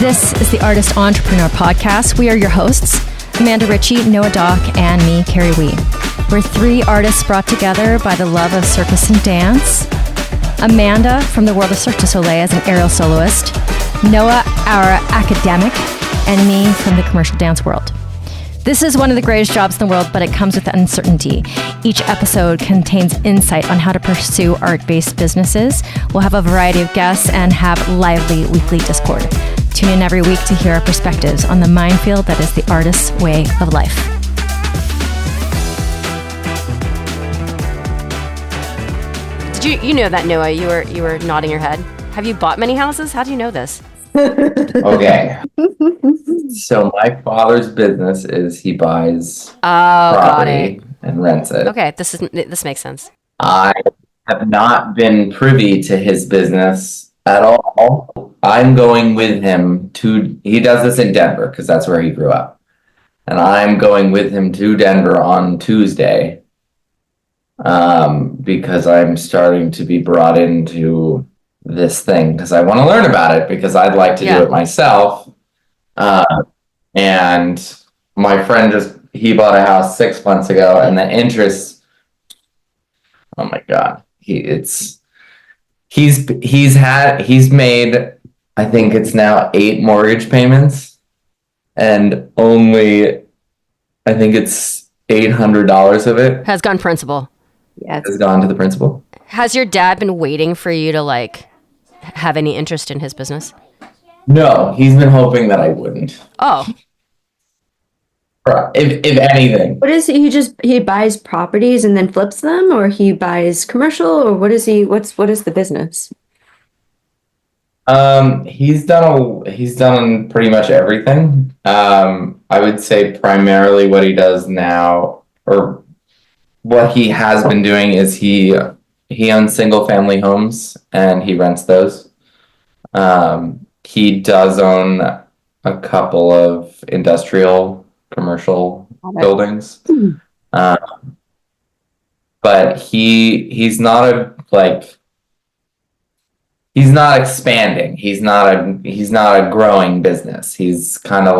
This is the Artist Entrepreneur Podcast. We are your hosts, Amanda Ritchie, Noah Dock, and me, Carrie Wee. We're three artists brought together by the love of circus and dance. Amanda from the world of Cirque du Soleil as an aerial soloist. Noah, our academic, and me from the commercial dance world. This is one of the greatest jobs in the world, but it comes with uncertainty. Each episode contains insight on how to pursue art-based businesses. We'll have a variety of guests and have lively weekly Discord. Tune in every week to hear our perspectives on the minefield that is the artist's way of life. Did you know that, Noah? You were nodding your head. Have you bought many houses? How do you know this? Okay. So my father's business is he buys property and rents it. Okay, this makes sense. I have not been privy to his business at all. I'm going with him he does this in Denver because that's where he grew up. And I'm going with him to Denver on Tuesday because I'm starting to be brought into this thing because I want to learn about it because I'd like to do it myself. And my friend he bought a house 6 months ago and the interest, oh my God, he's made, I think it's now 8 mortgage payments and only, I think it's $800 of it has gone principal. Yes. Has gone to the principal. Has your dad been waiting for you to have any interest in his business? No, he's been hoping that I wouldn't. Oh. If anything. What is he buys properties and then flips them, or he buys commercial, or what is the business? He's done pretty much everything. I would say primarily what he does now, or what he has been doing, is he owns single family homes and he rents those. He does own a couple of industrial commercial buildings. But he's not he's not expanding. He's not a growing business. He's kind of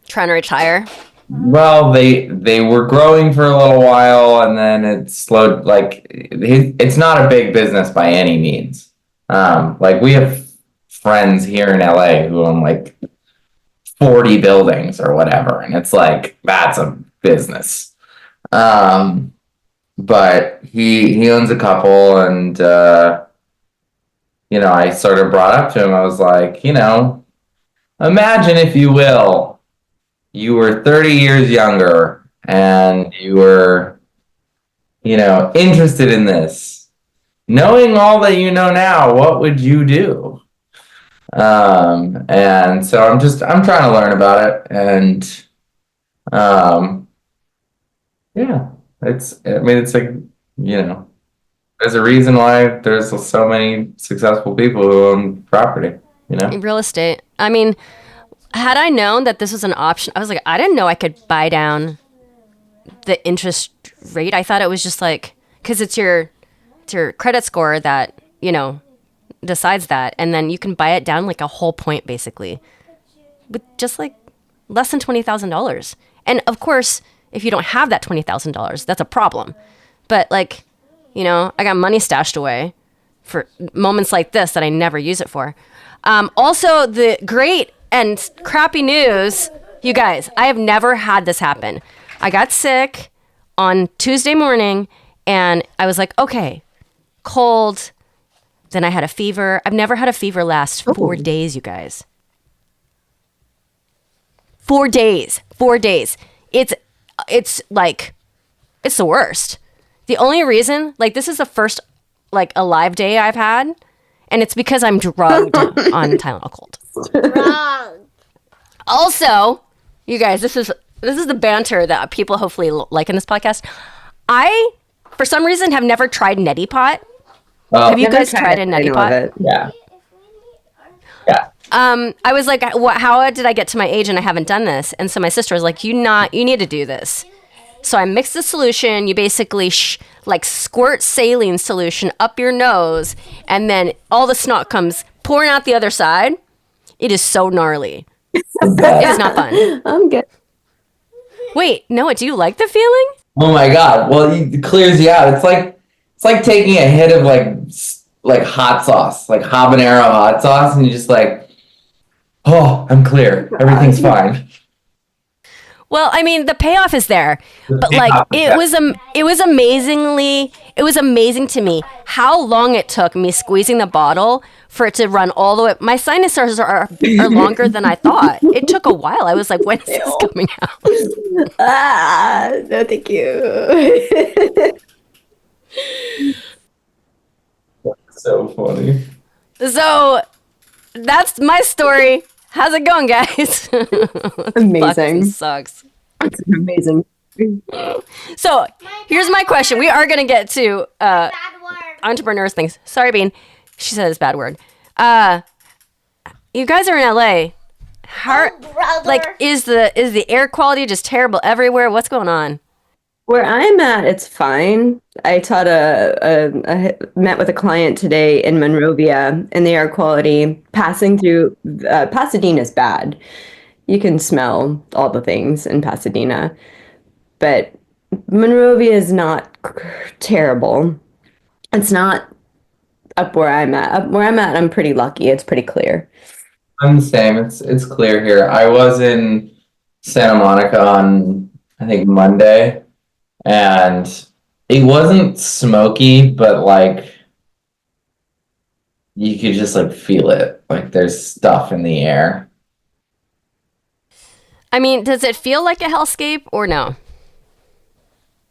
trying to retire. Well, they were growing for a little while and then it slowed. It's not a big business by any means. We have friends here in LA who own 40 buildings or whatever, and it's that's a business. But he owns a couple, and I sort of brought up to him, I was like, imagine, if you will, you were 30 years younger and you were interested in this. Knowing all that you know now, what would you do? And so I'm trying to learn about it, and there's a reason why there's so many successful people who own property, Real estate. I mean, had I known that this was an option, I was I didn't know I could buy down the interest rate. I thought it was just because it's your credit score that, decides that, and then you can buy it down a whole point basically with just less than $20,000. And of course, if you don't have that $20,000, that's a problem. But I got money stashed away for moments like this that I never use it for. Also, the great and crappy news, you guys, I have never had this happen. I got sick on Tuesday morning and I was okay, cold. Then I had a fever. I've never had a fever last 4 days, you guys. 4 days. 4 days. It's the worst. The only reason, this is the first, alive day I've had, and it's because I'm drugged on Tylenol Cold. Wrong. Also, you guys, this is the banter that people hopefully like in this podcast. I, for some reason, have never tried neti pot. Have you guys tried a neti pot? Yeah. Yeah. I was how did I get to my age and I haven't done this? And so my sister was you need to do this. So I mixed the solution. You basically squirt saline solution up your nose, and then all the snot comes pouring out the other side. It is so gnarly. But- It's not fun. I'm good. Wait, Noah, do you like the feeling? oh my God. Well, it clears you out. It's like taking a hit of like hot sauce, like habanero hot sauce, and you just like, oh, I'm clear. Everything's fine. Well, I mean, the payoff is there, but like it was amazing to me how long it took me squeezing the bottle for it to run all the way. My sinuses are longer than I thought. It took a while. I was like, when is this coming out? No, thank you. So funny. So that's my story. How's it going, guys? Amazing. Sucks. It's amazing. So here's my question. We are gonna get to entrepreneurs things. Sorry, Bean. She said it's a bad word. You guys are in LA. How like is the air quality just terrible everywhere? What's going on? Where I'm at, it's fine. I taught met with a client today in Monrovia, and the air quality passing through Pasadena is bad. You can smell all the things in Pasadena, but Monrovia is not terrible. It's not up where I'm at. Up where I'm at, I'm pretty lucky. It's pretty clear. I'm the same. It's clear here. I was in Santa Monica on, I think, Monday, and it wasn't smoky, but like you could just like feel it. Like there's stuff in the air. I mean, does it feel like a hellscape or no?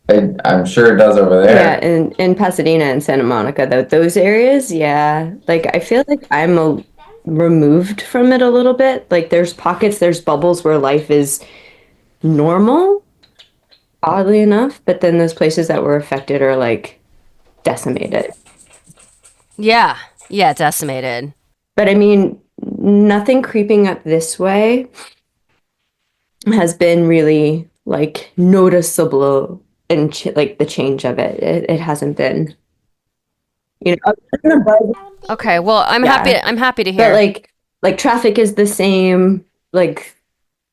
I'm sure it does over there. Yeah, in Pasadena and Santa Monica, those areas, yeah. Like I feel like I'm removed from it a little bit. Like there's pockets, there's bubbles where life is normal, oddly enough, but then those places that were affected are like decimated. Yeah, decimated. But I mean, nothing creeping up this way has been really like noticeable and like the change of it. It hasn't been, you know. Okay, well, I'm happy to But hear. like traffic is the same. Like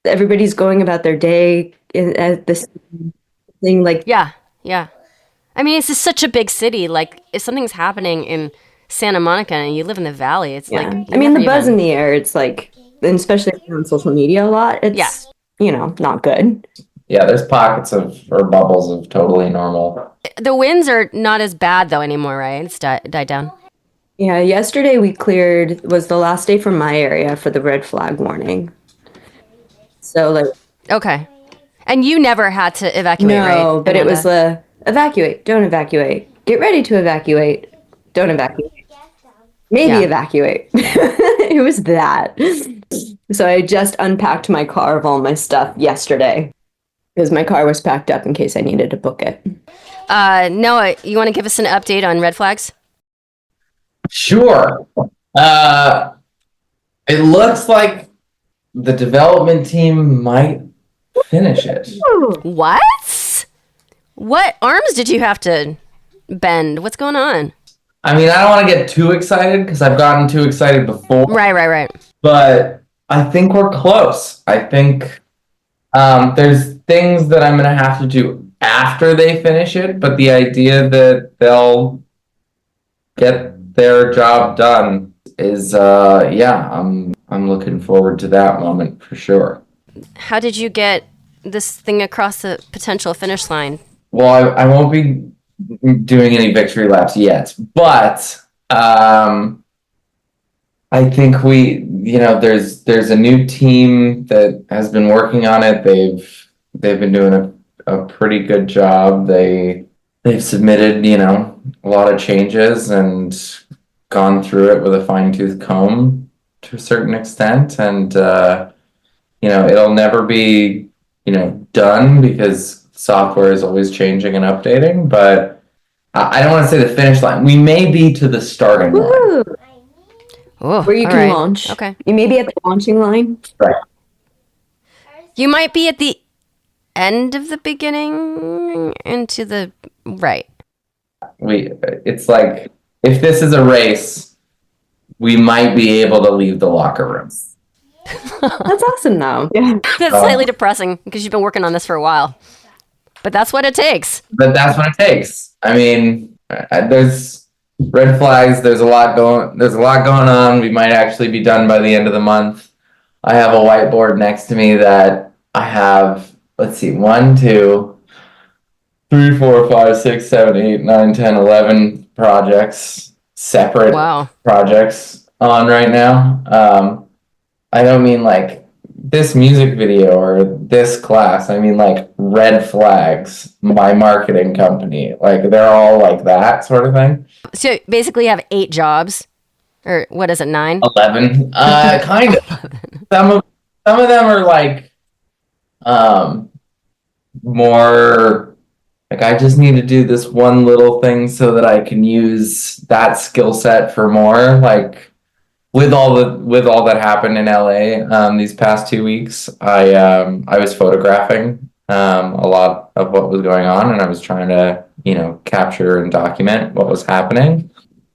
everybody's going about their day at this thing. Like Yeah. I mean, it's just such a big city. Like, if something's happening in Santa Monica and you live in the valley, it's yeah. like I mean, the buzz in the air. It's like, and especially on social media a lot. It's not good. Yeah, there's pockets or bubbles of totally normal. The winds are not as bad though anymore, right? It's died down. Yeah, yesterday was the last day for my area for the red flag warning. So like, Okay. And you never had to evacuate, right? no, but it was Amanda? evacuate, don't evacuate, get ready to evacuate, don't evacuate, maybe Yeah. evacuate. It was that. So I just unpacked my car of all my stuff yesterday because my car was packed up in case I needed to book it. Noah, you want to give us an update on red flags? Sure. It looks like the development team might finish it. What? What arms did you have to bend? What's going on? I mean, I don't want to get too excited because I've gotten too excited before, Right. but I think we're close. I think there's things that I'm going to have to do after they finish it, but the idea that they'll get their job done is, I'm looking forward to that moment for sure. How did you get this thing across the potential finish line? Well, I won't be doing any victory laps yet, but I think there's a new team that has been working on it. They've been doing a pretty good job. They've submitted, a lot of changes and gone through it with a fine-tooth comb to a certain extent. And it'll never be, done because software is always changing and updating, but I don't want to say the finish line. We may be to the starting line. Woo! Oh, Where you all can right. launch. Okay. You may be at the launching line. Right. You might be at the end of the beginning into the right. It's like if this is a race, we might be able to leave the locker room. That's awesome, though. Yeah. That's slightly depressing because you've been working on this for a while. But that's what it takes. But that's what it takes. I mean, there's red flags. There's a lot going on. We might actually be done by the end of the month. I have a whiteboard next to me that I have, let's see, 1, 2, 3, 4, 5, 6, 7, 8, 9, 10, 11 projects, separate projects on right now. I don't mean like this music video or this class. I mean like red flags, my marketing company. Like they're all like that sort of thing. So basically you have 8 jobs. Or what is it, 9? 11. Kind of. Some of them are like more like I just need to do this one little thing so that I can use that skill set for more. Like with all that happened in LA these past 2 weeks, I was photographing a lot of what was going on, and I was trying to capture and document what was happening.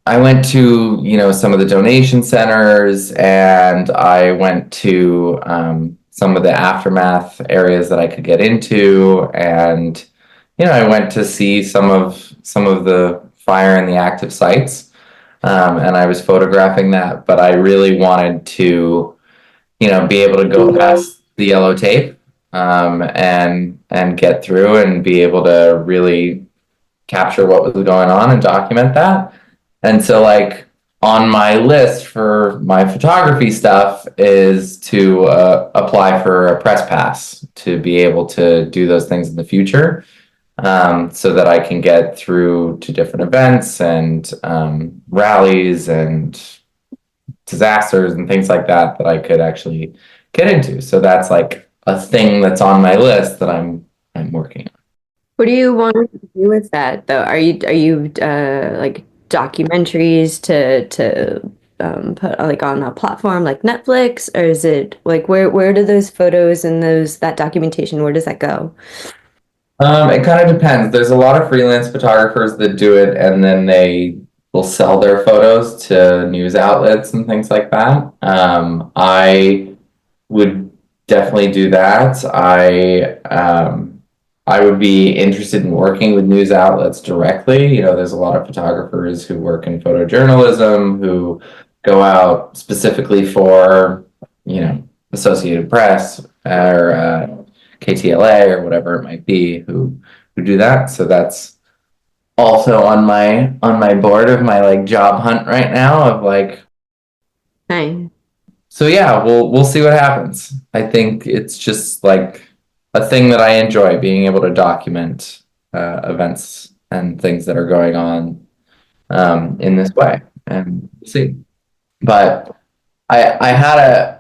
I went to some of the donation centers, and I went to some of the aftermath areas that I could get into, and I went to see some of the fire and the active sites, and I was photographing that. But I really wanted to, be able to go past the yellow tape, and get through and be able to really capture what was going on and document that. And so, like, on my list for my photography stuff is to apply for a press pass to be able to do those things in the future, so that I can get through to different events and rallies and disasters and things like that I could actually get into. So that's like a thing that's on my list that I'm working on. What do you want to do with that, though? Are you like documentaries to put like on a platform like Netflix, or is it like where do those photos and that documentation, where does that go? It kind of depends. There's a lot of freelance photographers that do it, and then they will sell their photos to news outlets and things like that. I would definitely do that. I would be interested in working with news outlets directly. There's a lot of photographers who work in photojournalism who go out specifically for, Associated Press or KTLA or whatever it might be who do that. So that's also on my board of my like job hunt right now of like. Nice. So yeah, we'll see what happens. I think it's just like a thing that I enjoy, being able to document events and things that are going on in this way, and we'll see. But I had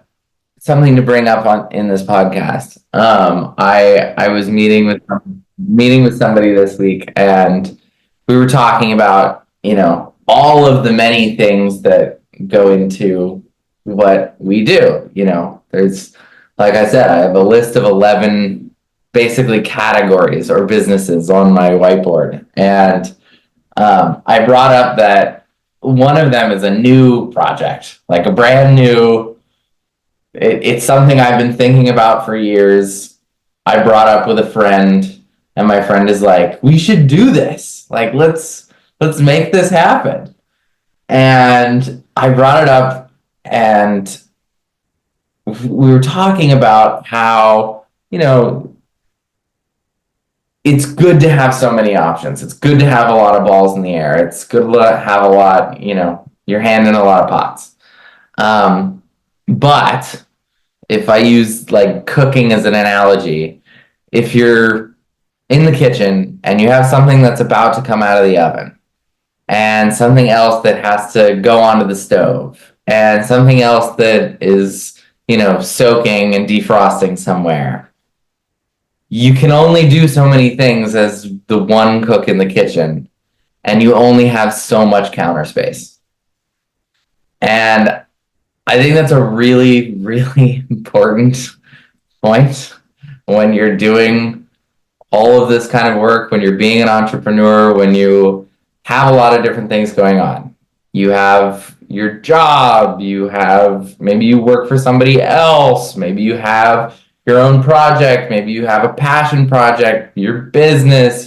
something to bring up in this podcast. I was meeting with somebody this week, and we were talking about all of the many things that go into what we do. There's, like I said, I have a list of 11 basically categories or businesses on my whiteboard. And I brought up that one of them is a new project, like a brand new, it's something I've been thinking about for years. I brought up with a friend, and my friend is like, we should do this. Like, let's make this happen. And I brought it up, and we were talking about how, it's good to have so many options. It's good to have a lot of balls in the air. It's good to have a lot, your hand in a lot of pots. But if I use like cooking as an analogy, if you're in the kitchen and you have something that's about to come out of the oven, and something else that has to go onto the stove, and something else that is, soaking and defrosting somewhere, you can only do so many things as the one cook in the kitchen, and you only have so much counter space. And I think that's a really, really important point when you're doing all of this kind of work, when you're being an entrepreneur, when you have a lot of different things going on. You have, your job, maybe you work for somebody else, maybe you have your own project, maybe you have a passion project, your business,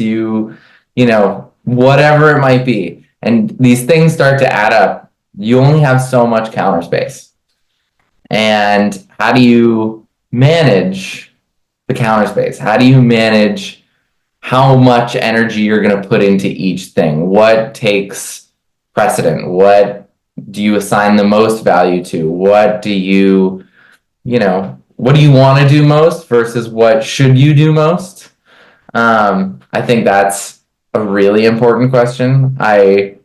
whatever it might be. And these things start to add up. You only have so much counter space. And how do you manage the counter space? How do you manage how much energy you're going to put into each thing? What takes precedent? What do you assign the most value to? What do you want to do most versus what should you do most? I think that's a really important question. I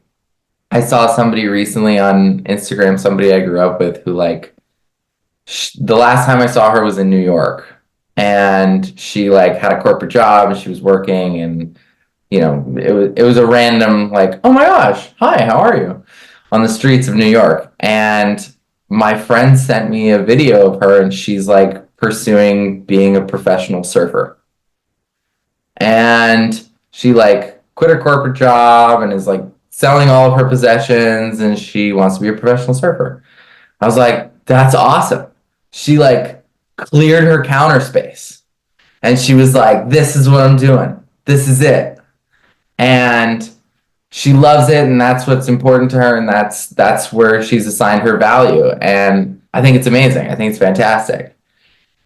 saw somebody recently on Instagram, somebody I grew up with, who the last time I saw her was in New York, and she had a corporate job and she was working, and it was a random oh my gosh, hi, how are you, on the streets of New York. And my friend sent me a video of her, and she's pursuing being a professional surfer. And she quit her corporate job and is selling all of her possessions, and she wants to be a professional surfer. I was like, that's awesome. She cleared her counter space, and she was like, this is what I'm doing. This is it. And she loves it, and that's what's important to her, and that's where she's assigned her value. And I think it's amazing. I think it's fantastic.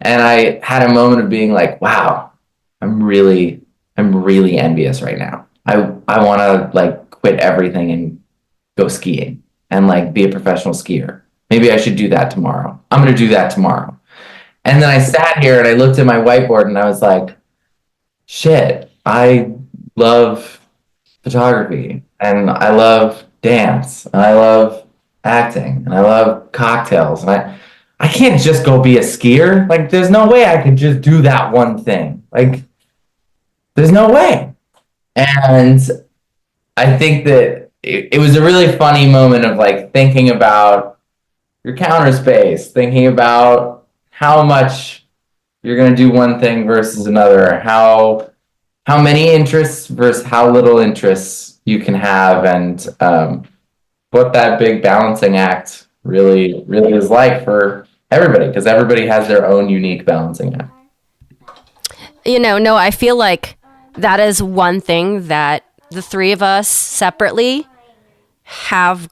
And I had a moment of being like, wow, I'm really envious right now. I want to quit everything and go skiing and be a professional skier. Maybe I should do that tomorrow. I'm going to do that tomorrow. And then I sat here and I looked at my whiteboard and I was like, shit, I love photography, and I love dance, and I love acting, and I love cocktails, and I can't just go be a skier. There's no way I could just do that one thing. There's no way. And I think that it was a really funny moment of thinking about your counter space, thinking about how much you're going to do one thing versus another, how many interests versus how little interests you can have, and what that big balancing act really is for everybody, because everybody has their own unique balancing act. No, I feel like that is one thing that the three of us separately have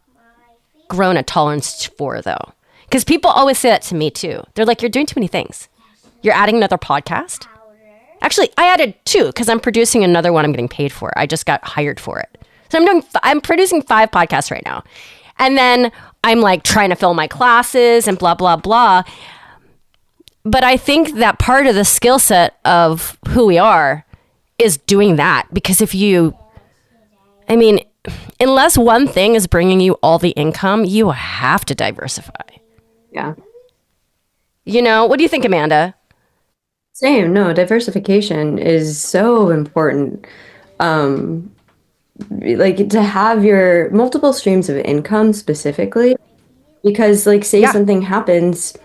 grown a tolerance for, though. Because people always say that to me, too. They're like, you're doing too many things. You're adding another podcast. Actually, I added 2 because I'm producing another one I'm getting paid for. I just got hired for it. So I'm producing 5 podcasts right now. And then I'm trying to fill my classes and blah, blah, blah. But I think that part of the skill set of who we are is doing that. Because unless one thing is bringing you all the income, you have to diversify. Yeah. What do you think, Amanda? Same. No, diversification is so important. To have your multiple streams of income specifically, because say something happens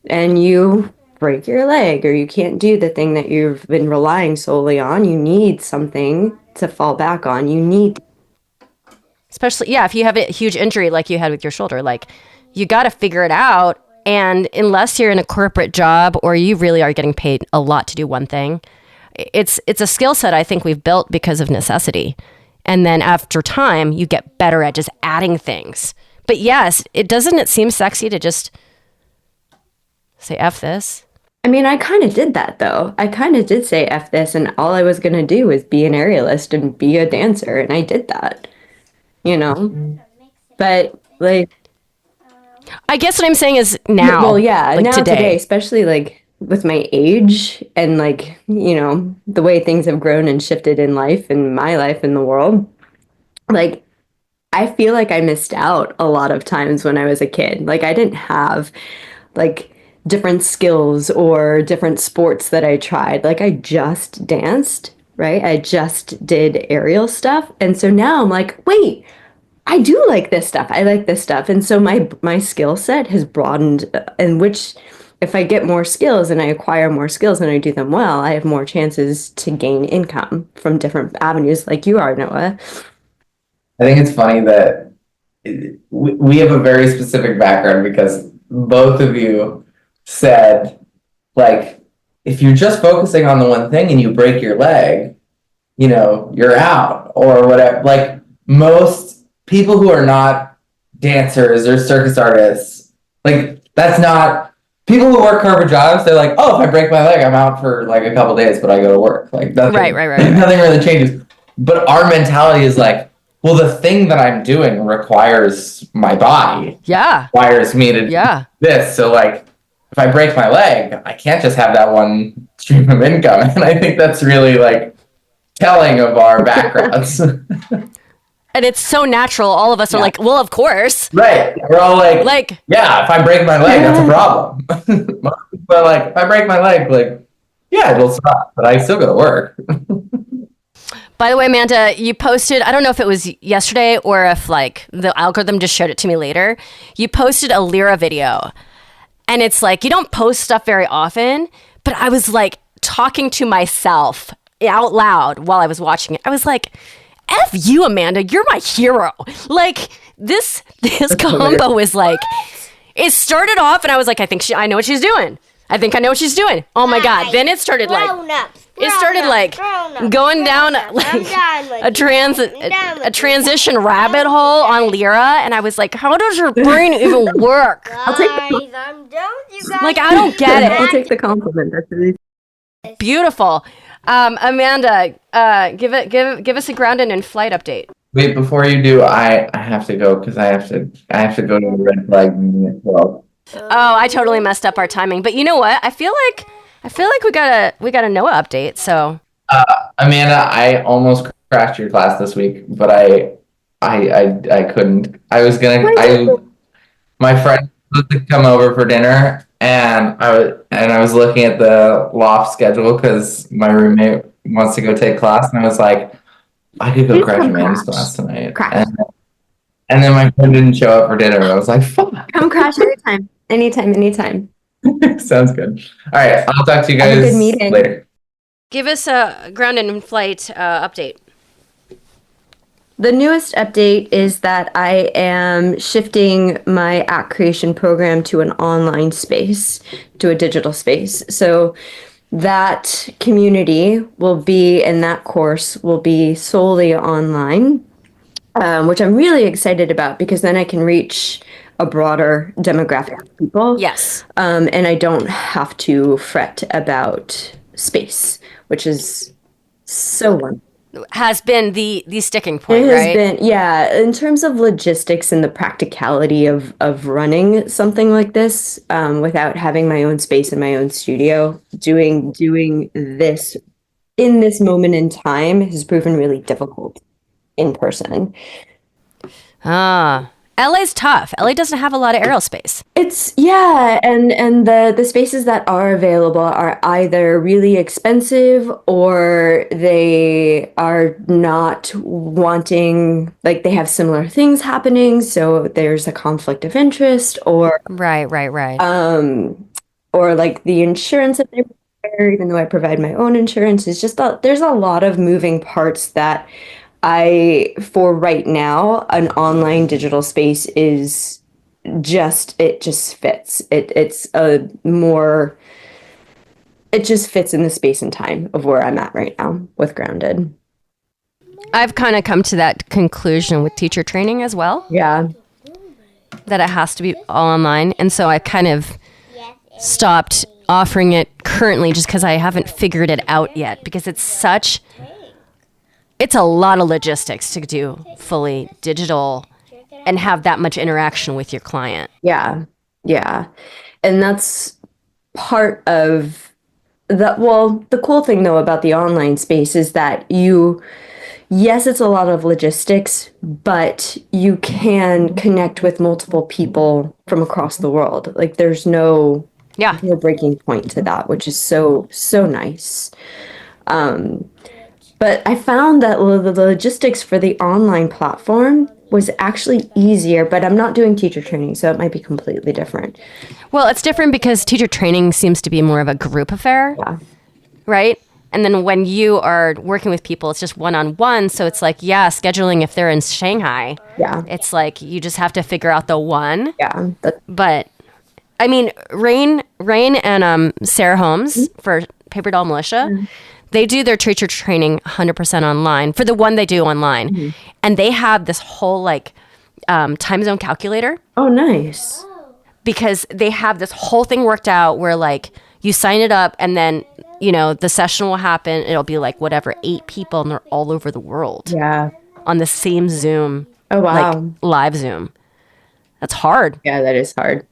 and you break your leg or you can't do the thing that you've been relying solely on, you need something to fall back on. You need, especially, if you have a huge injury like you had with your shoulder, you got to figure it out. And unless you're in a corporate job or you really are getting paid a lot to do one thing, it's a skill set I think we've built because of necessity. And then after time, you get better at just adding things. But yes, it seem sexy to just say F this? I kind of did that, though. I kind of did say F this, and all I was going to do was be an aerialist and be a dancer, and I did that, But, I guess what I'm saying is now. Well, yeah, now today, especially with my age and the way things have grown and shifted in life and my life in the world, I feel like I missed out a lot of times when I was a kid. I didn't have different skills or different sports that I tried. I just danced, right? I just did aerial stuff. And so now I'm like, wait, I do like this stuff. I like this stuff. And so my skill set has broadened, in which if I get more skills and I acquire more skills and I do them well, I have more chances to gain income from different avenues like you are, Noah. I think it's funny that we have a very specific background because both of you said, like, if you're just focusing on the one thing and you break your leg, you're out or whatever. Like most people who are not dancers or circus artists, like that's not people who work corporate jobs. They're like, oh, if I break my leg, I'm out for like a couple days, but I go to work. Like nothing, Right. nothing really changes. But our mentality is like, well, the thing that I'm doing requires my body. Yeah. Requires me to Yeah. do this. So like, if I break my leg, I can't just have that one stream of income. And I think that's really like telling of our backgrounds. And it's so natural. All of us are like, well, of course. Right. We're all like, yeah, if I break my leg, that's a problem. But like, if I break my leg, like, yeah, it'll stop, but I still go to work. By the way, Amanda, you posted, I don't know if it was yesterday or if like the algorithm just showed it to me later. You posted a Lyra video. And it's like, you don't post stuff very often, but I was like talking to myself out loud while I was watching it. I was like, F you, Amanda, you're my hero. Like this combo is like, it started off and I was like, I know what she's doing. I think I know what she's doing. Oh my God. Then it started like, going down like a transition rabbit hole on Lyra. And I was like, how does your brain even work? I'm done, you guys. Like, I don't get it. I'll take the compliment. That's really beautiful. Amanda, give us a ground and in flight update. Wait, before you do, I have to go because I have to go to the red flag meeting as well. Oh, I totally messed up our timing. But you know what? I feel like we got a Noah update. So Amanda, I almost crashed your class this week, but I couldn't. My friend was supposed to come over for dinner, and I was looking at the loft schedule because my roommate wants to go take class, and I was like, I could go crash Amanda's class tonight. And then my friend didn't show up for dinner. I was like, fuck. Come crash anytime. Sounds good. All right, I'll talk to you guys Have a good meeting. later. give us a ground and in flight update. The newest update is that I am shifting my app creation program to an online space, to a digital space. So that community will be, and that course will be solely online, which I'm really excited about because then I can reach a broader demographic of people. Yes. And I don't have to fret about space, which is so wonderful. Has been the sticking point, It has right? been, yeah, in terms of logistics and the practicality of running something like this, without having my own space in my own studio, doing this in this moment in time has proven really difficult in person. LA's tough. LA doesn't have a lot of aerospace. It's yeah, and the spaces that are available are either really expensive or they are not wanting, like they have similar things happening, so there's a conflict of interest, or Right. or like the insurance that they require, even though I provide my own insurance, is just there's a lot of moving parts that for right now, an online digital space is it just fits. It just fits in the space and time of where I'm at right now with Grounded. I've kind of come to that conclusion with teacher training as well, Yeah. that it has to be all online. And so I kind of stopped offering it currently just because I haven't figured it out yet, because it's a lot of logistics to do fully digital and have that much interaction with your client. Yeah. And that's part of that. Well, the cool thing though about the online space is that yes, it's a lot of logistics, but you can connect with multiple people from across the world. Like there's no breaking point to that, which is so nice. But I found that the logistics for the online platform was actually easier, but I'm not doing teacher training, so it might be completely different. Well, it's different because teacher training seems to be more of a group affair, right? And then when you are working with people, it's just one-on-one. So it's like, yeah, scheduling if they're in Shanghai. Yeah. It's like you just have to figure out the one. Yeah. But I mean, Rain and Sarah Holmes for Paper Doll Militia, they do their teacher training 100% online for the one they do online. And they have this whole like time zone calculator. Oh, nice. Because they have this whole thing worked out where like you sign it up and then, you know, the session will happen. It'll be like whatever, 8 people and they're all over the world. Yeah. On the same Zoom. Oh, wow. Like live Zoom. That's hard. Yeah, that is hard.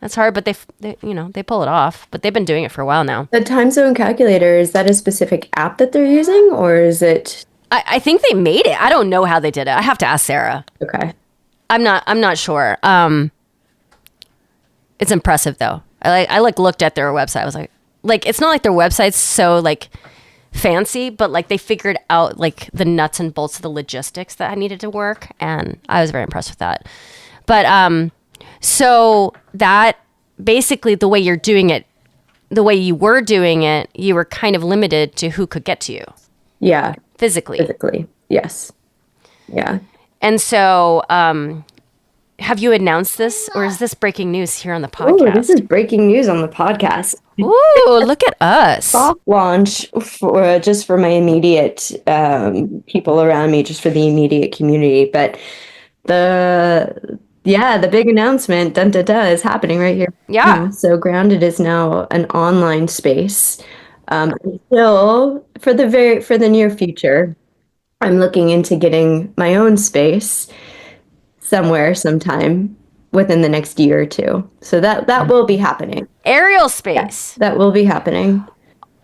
That's hard, but they they pull it off. But they've been doing it for a while now. The time zone calculator, is that a specific app that they're using, or is it? I think they made it. I don't know how they did it. I have to ask Sarah. Okay. I'm not sure. It's impressive though. I looked at their website. I was like it's not like their website's so like fancy, but like they figured out like the nuts and bolts of the logistics that I needed to work, and I was very impressed with that. But so that basically the way you're doing it, the way you were doing it, you were kind of limited to who could get to you. Yeah. Physically. Yes. Yeah. And so have you announced this, or is this breaking news here on the podcast? Oh, this is breaking news on the podcast. Ooh, look at us. Soft launch for just for my immediate people around me, just for the immediate community. But the big announcement, dun, dun, dun, is happening right here. Yeah. So Grounded is now an online space. Until for the near future, I'm looking into getting my own space somewhere, sometime within the next year or two. So that will be happening. Aerial space. That will be happening.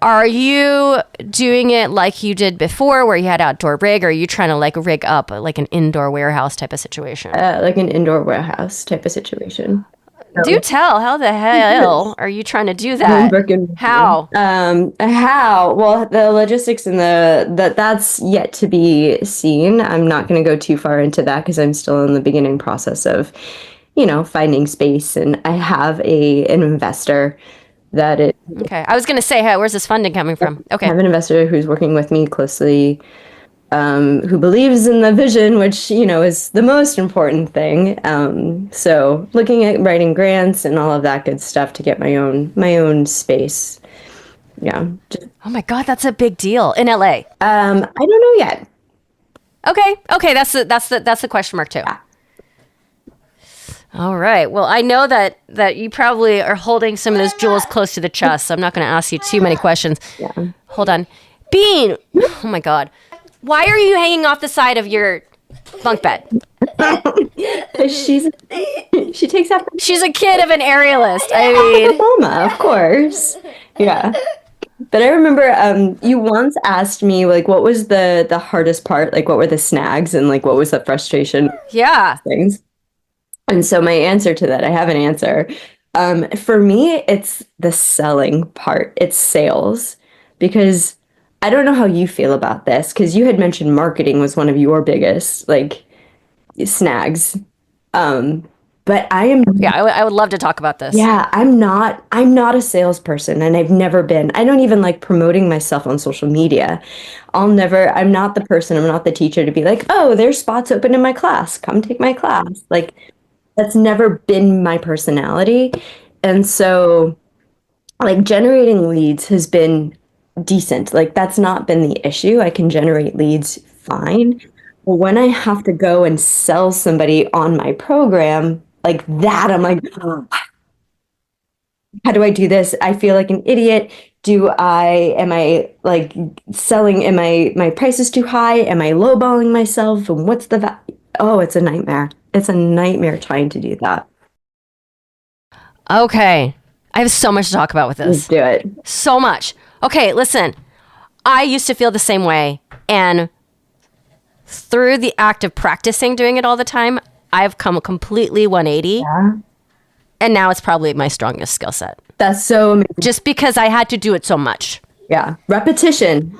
Are you doing it like you did before where you had outdoor rig, or are you trying to like rig up like an indoor warehouse type of situation? Like an indoor warehouse type of situation. Do tell. How the hell are you trying to do that? How? How? Well, the logistics and that's yet to be seen. I'm not going to go too far into that because I'm still in the beginning process of, finding space. And I have an investor that it. Okay. I was going to say, where's this funding coming from? Okay. I have an investor who's working with me closely, who believes in the vision, which, is the most important thing. So looking at writing grants and all of that good stuff to get my own space. Yeah. Oh my God, that's a big deal in LA. I don't know yet. Okay. That's the question mark too. Yeah. All right. Well, I know that you probably are holding some of those jewels close to the chest, so I'm not going to ask you too many questions. Yeah. Hold on. Bean. Oh my God. Why are you hanging off the side of your bunk bed? She takes up. She's a kid of an aerialist. I mean, diploma, of course. Yeah. But I remember you once asked me like what was the hardest part, like what were the snags and like what was the frustration? Yeah. Things. And so my answer to that, I have an answer. For me, it's the selling part. It's sales, because I don't know how you feel about this, because you had mentioned marketing was one of your biggest like snags. But I am. Yeah, I would love to talk about this. Yeah, I'm not a salesperson, and I've never been. I don't even like promoting myself on social media. I'm not the person, I'm not the teacher to be like, oh, there's spots open in my class. Come take my class. Like, that's never been my personality. And so, like, generating leads has been decent. Like, that's not been the issue. I can generate leads fine. But when I have to go and sell somebody on my program, like that, I'm like, oh, how do I do this? I feel like an idiot. Am I like selling? My price is too high? Am I lowballing myself? And what's the value? Oh, it's a nightmare. It's a nightmare trying to do that. Okay. I have so much to talk about with this. Let's do it. So much. Okay, listen. I used to feel the same way. And through the act of practicing doing it all the time, I've come a completely 180. Yeah. And now it's probably my strongest skill set. That's so amazing. Just because I had to do it so much. Yeah. Repetition.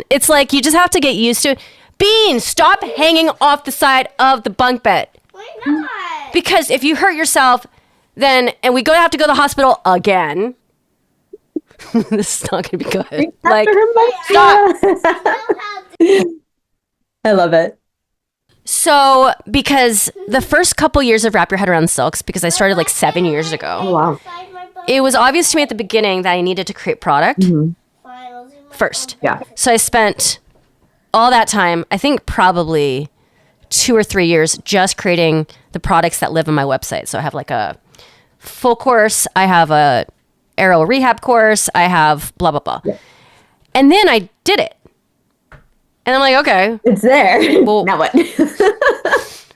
It's like you just have to get used to it. Bean, stop hanging off the side of the bunk bed. Why not? Because if you hurt yourself, then, and we have to go to the hospital again, this is not going to be good. Like, stop. I love it. So, because the first couple years of Wrap Your Head Around Silks, because I started like 7 years ago, Wow. it was obvious to me at the beginning that I needed to create product first. Yeah. So I spent all that time, I think probably 2 or 3 years, just creating the products that live on my website. So I have like a full course, I have a aerial rehab course, I have blah, blah, blah. Yeah. And then I did it. And I'm like, okay. It's there. Well, now what?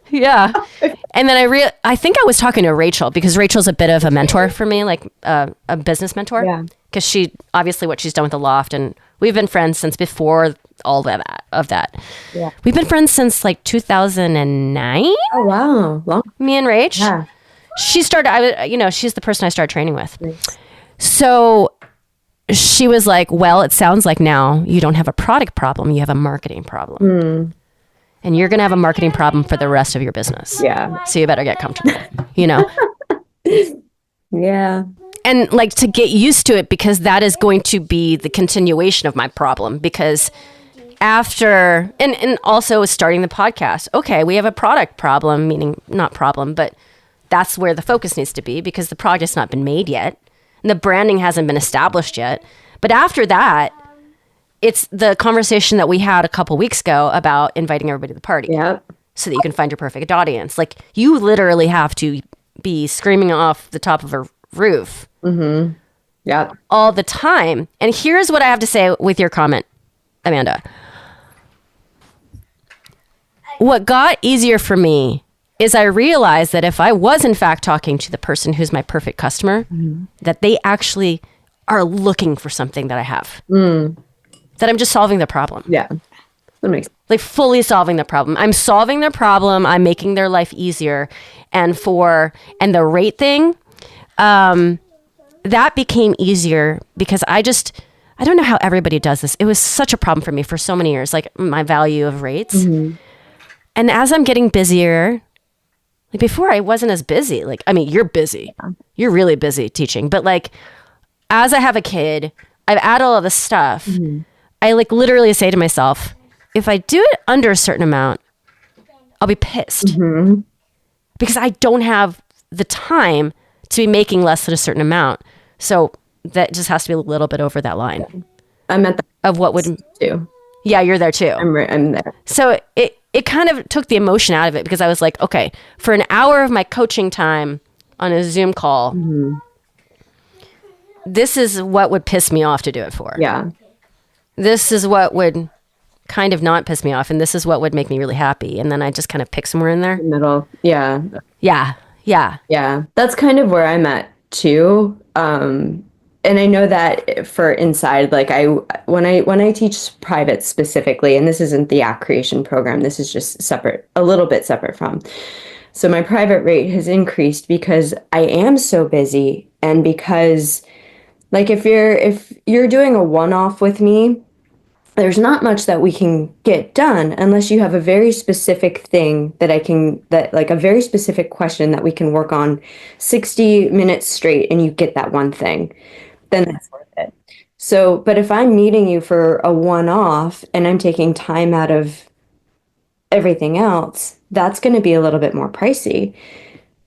yeah. And then I think I was talking to Rachel, because Rachel's a bit of a mentor for me, like a business mentor. Yeah. Because she, obviously what she's done with the loft, and we've been friends since before all of that. Yeah. We've been friends since like 2009, Oh, wow. Long. me and Rach. Yeah. She started, she's the person I started training with. Nice. So she was like, well, it sounds like now you don't have a product problem, you have a marketing problem. And you're going to have a marketing problem for the rest of your business. Yeah. So you better get comfortable, Yeah. And like to get used to it, because that is going to be the continuation of my problem. Because after, and also starting the podcast, okay, we have a product problem, meaning not problem, but that's where the focus needs to be, because the product has not been made yet. And the branding hasn't been established yet. But after that, it's the conversation that we had a couple weeks ago about inviting everybody to the party. Yep. So that you can find your perfect audience. Like, you literally have to be screaming off the top of a roof Yep. all the time. And here's what I have to say with your comment, Amanda. What got easier for me is I realized that if I was in fact talking to the person who's my perfect customer, that they actually are looking for something that I have. That I'm just solving the problem. Yeah. That makes sense. Like fully solving the problem. I'm solving their problem. I'm making their life easier. And the rate thing, that became easier because I don't know how everybody does this. It was such a problem for me for so many years, like my value of rates. And as I'm getting busier, like before I wasn't as busy. Like, I mean, you're busy. Yeah. You're really busy teaching. But like, as I have a kid, I've added all of this stuff. I like literally say to myself, if I do it under a certain amount, I'll be pissed. Because I don't have the time to be making less than a certain amount. So that just has to be a little bit over that line. I'm at the of what would too. Yeah, you're there too. I'm there. So it kind of took the emotion out of it, because I was like, okay, for an hour of my coaching time on a Zoom call, this is what would piss me off to do it for. Yeah. This is what would kind of not piss me off, and this is what would make me really happy. And then I just kind of pick somewhere in there. Middle. Yeah. Yeah. Yeah. Yeah. That's kind of where I'm at too. And I know that for inside, like when I teach private specifically, and this isn't the app creation program, this is just separate, a little bit separate from. So my private rate has increased because I am so busy, and because like if you're doing a one-off with me, there's not much that we can get done unless you have a very specific thing that like a very specific question that we can work on 60 minutes straight, and you get that one thing, then that's worth it. So, but if I'm meeting you for a one-off and I'm taking time out of everything else, that's going to be a little bit more pricey,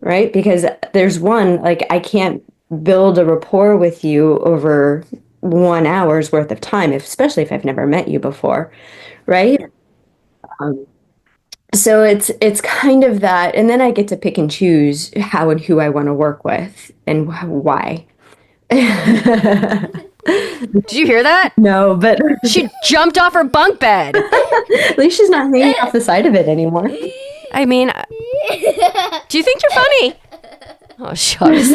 right? Because there's like I can't build a rapport with you over 1 hour's worth of time, especially if I've never met you before, right? So it's kind of that, and then I get to pick and choose how and who I want to work with and why. Did you hear that? No, but She jumped off her bunk bed. at least she's not hanging off the side of it anymore. I mean, do you think you're funny? Oh, shucks.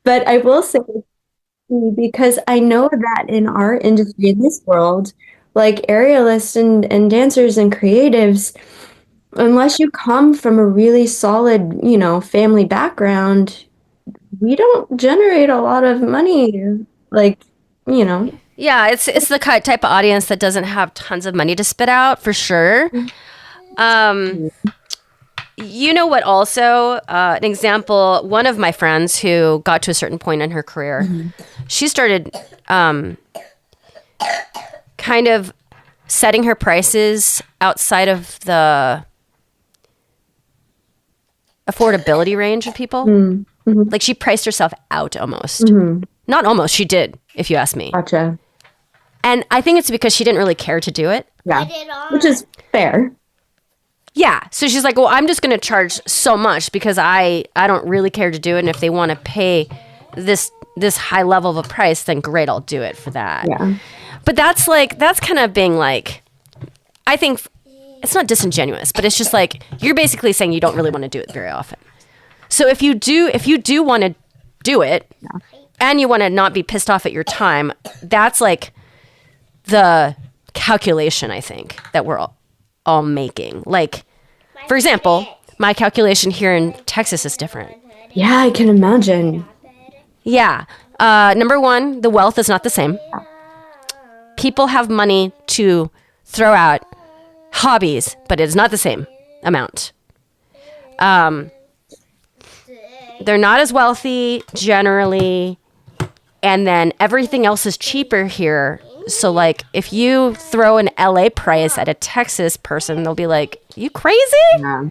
But I will say, because I know that in our industry, in this world, like aerialists and dancers and creatives, unless you come from a really solid, family background, we don't generate a lot of money. Like, Yeah, it's the type of audience that doesn't have tons of money to spit out, for sure. You know what? Also, an example. One of my friends who got to a certain point in her career, she started kind of setting her prices outside of the affordability range of people. Like she priced herself out almost. Not almost. She did, if you ask me. Gotcha. And I think it's because she didn't really care to do it. Yeah, which is fair. Yeah. So she's like, well, I'm just going to charge so much because I don't really care to do it. And if they want to pay this high level of a price, then great, I'll do it for that. Yeah. But that's kind of being like, I think it's not disingenuous, but it's just like, you're basically saying you don't really want to do it very often. So if you do want to do it and you want to not be pissed off at your time, that's like the calculation, I think, that we're all making. Like, for example, my calculation here in Texas is different. Yeah, I can imagine. Yeah. Number one, the wealth is not the same. People have money to throw at hobbies, but it is not the same amount. They're not as wealthy generally, and then everything else is cheaper here. So, like, if you throw an LA price at a Texas person, they'll be like, "You crazy?" Yeah.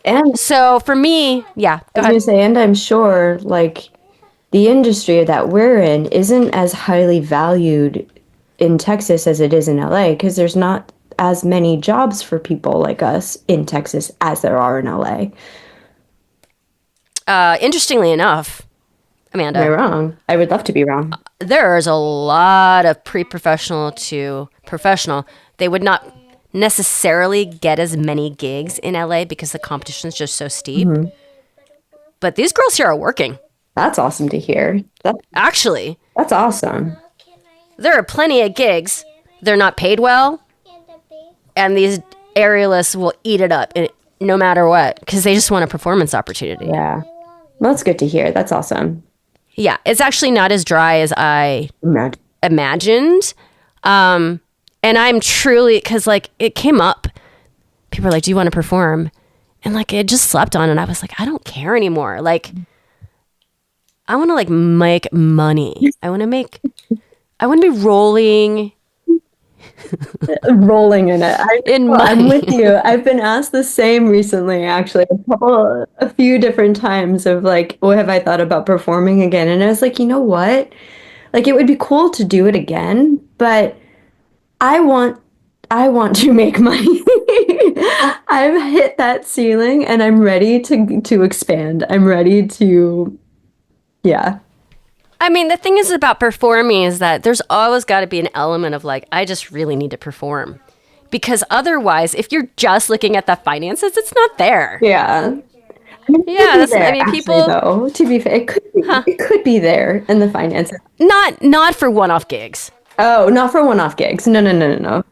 And So for me, yeah, I go was ahead. gonna say, and I'm sure like the industry that we're in isn't as highly valued in Texas as it is in LA because there's not as many jobs for people like us in Texas as there are in LA. Interestingly enough, Amanda, Am I wrong? I would love to be wrong. there's a lot of pre-professional to professional. They would not necessarily get as many gigs in LA because the competition is just so steep. But these girls here are working. That's awesome to hear. Actually, That's awesome. there are plenty of gigs. They're not paid well, and these aerialists will eat it up no matter what because they just want a performance opportunity. Yeah. Well, that's good to hear. That's awesome. Yeah, it's actually not as dry as I Imagine. imagined. And I'm truly, because like it came up, people were like, do you want to perform? And like it just slept on, and I was like, I don't care anymore. Like, I want to like make money. I want to be rolling Rolling in it. in I'm money. with you. I've been asked the same recently, actually, a few different times of like, what have I thought about performing again? And I was like, you know what? Like, it would be cool to do it again, but I want to make money. I've hit that ceiling, and I'm ready to expand. I'm ready to, yeah. I mean, the thing is about performing is that there's always got to be an element of like, I just really need to perform. Because otherwise, if you're just looking at the finances, it's not there. Yeah. I mean, it Yeah, could be I there, mean, actually, people- though, to be fair, it could be there in the finances. Not for one-off gigs. Oh, not for one-off gigs. No. No,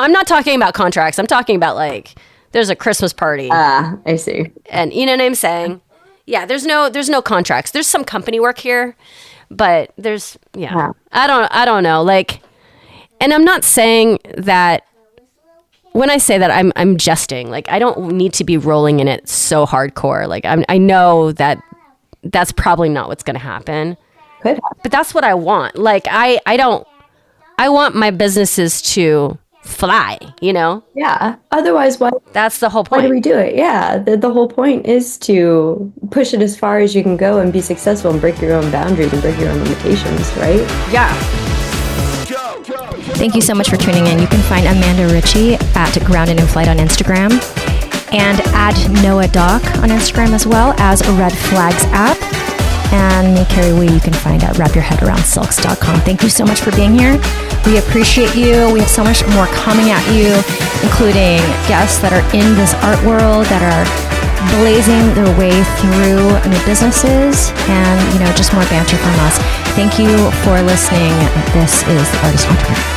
I'm not talking about contracts. I'm talking about like, there's a Christmas party. I see. And you know what I'm saying? Yeah, there's no contracts. There's some company work here, but there's Yeah. I don't know. Like, and I'm not saying that when I say that I'm jesting. Like, I don't need to be rolling in it so hardcore. Like, I know that that's probably not what's going to happen, Could happen. but that's what I want. Like, I want my businesses to fly, you know? Yeah. Otherwise, why That's the whole do we point. do it? Yeah. The whole point is to push it as far as you can go and be successful and break your own boundaries and break your own limitations, right? Yeah. Thank you so much for tuning in. You can find Amanda Ritchie at Grounded in Flight on Instagram and at Noah Doc on Instagram, as well as Red Flags app. And me, Carrie Wee, you can find at wrapyourheadaroundsilks.com. Thank you so much for being here. We appreciate you. We have so much more coming at you, including guests that are in this art world that are blazing their way through new businesses and, just more banter from us. Thank you for listening. This is The Artist Entrepreneur.